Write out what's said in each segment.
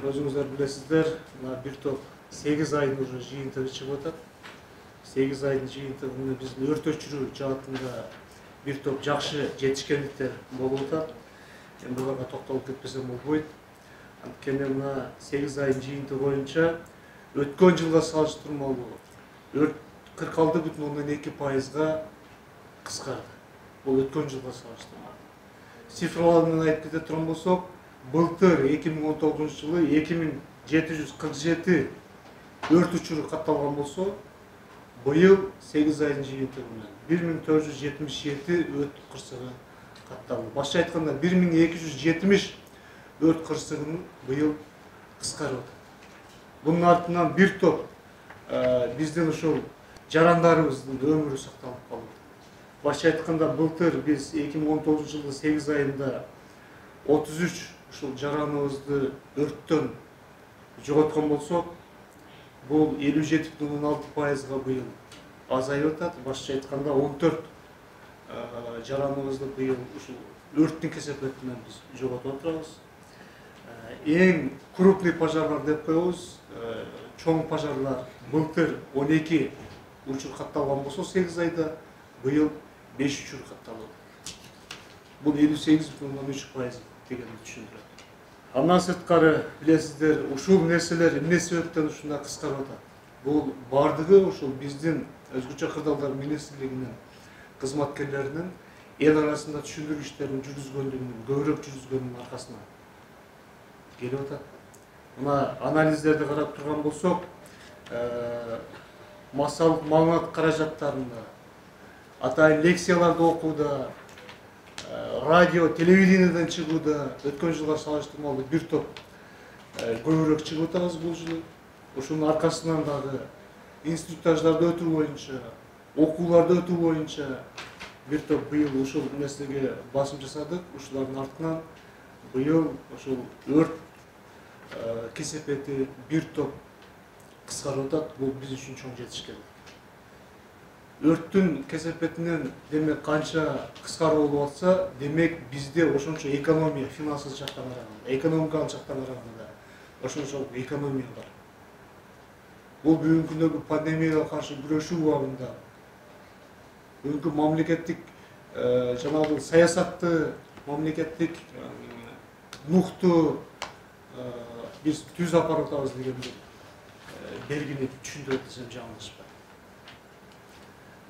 Өзүңүздөр билесиздер, мына бир топ 8 айдын уже жыйынтыгы чыгып атат. 8 айдын жыйынтыгында биздин өрт өчүрүү жаатында бир топ жакшы жетишкендиктер болуп атат. Эми буларга токтолуп кетпесем болбойт. Анткени мына 8 айдын жыйынтыгы боюнча өткөн жылга салыштырмалуу өрт 46,2%га кыскарды. Бул өткөн жылга салыштырмалуу. Цифралар менен айтып кете турган болсок, былтыр 2019 жылы 2747 өрт учуру катталган болсо, быйыл 8 айдын жыйынтыгы менен 1477 өрт кырсыгы катталды. Башка айтканда 1270 өрт кырсыгын быйыл кыскарып атат. Бунун артынан бир топ биздин ушул жарандарыбыздын өмүрү сакталып калды. Башка айтканда былтыр биз 2019 жылы 8 айында 33 ушул жараныбызды өрттөн жоготкон болсок, бул 57,6%га быйыл азайып атат. Башка айтканда 14 жараныбызды быйыл ушул өрттүн кесепетинен биз жоготуп атабыз. Эң крупный пожарлар деп коебуз. Чоң пожарлар былтыр 12 учур катталган болсо 8 айда, быйыл 5 учур катталып атат. Бул 58,3% дегенди түшүндүрөт. Андан сырткары билесиздер, ушул нерселер эмне себептен ушундай кыскарып атат? Бул бардыгы ушул биздин өзгөчө кырдаалдар министрлигинин кызматкерлеринин эл арасында түшүндүрүү иштерин жүргүзгөндүгүнүн, көбүрөөк жүргүзгөнүнүн аркасынан келип атат. Мына анализдерди карап турган болсок, массалык маалымат каражаттарында, атайын лекцияларды окууда, радио, телевидениеден чыгууда өткөн жылга салыштырмалуу бир топ көбүрөөк чыгып атабыз бул жылы. Ушунун аркасынан дагы инструктаждарды өтүү боюнча, окууларды өтүү боюнча бир топ быйыл ушул нерсеге басым жасадык. Ушулардын артынан быйыл ушул өрт кесепети бир топ кыскарып атат. Бул биз үчүн чоң жетишкендик. Өрттүн кесепетинен демек канча кыскаруу болуп атса, демек бизде ошончо экономия, финансылык жактан караганда, экономикалык жактан караганда ошончолук экономия бар. Бул бүгүнкү күндөгү пандемияга каршы күрөшүү убагында бүгүнкү мамлекеттик жанагы саясатты, мамлекеттик нукту биз түз апарып атабыз деген белгини түшүндүрөт десем жаңылышпайм.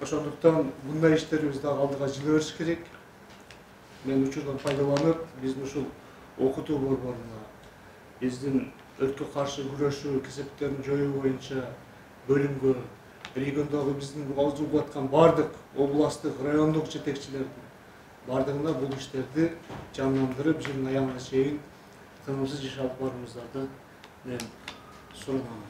Ошондуктан мындай иштерибиз дагы алдыга жыла бериш керек. Мен учурдан пайдаланып, биздин ушул окутуу борборуна, биздин өрткө каршы күрөшүү, кесепеттерин жоюу боюнча бөлүмгө, региондогу биздин ауыз улаткан бардык областтык, райондук жетекчилердин бардыгына бул иштерди жандандырып, жылдын аягына чейин тынымсыз иш алып барууңуздарды мен суранам.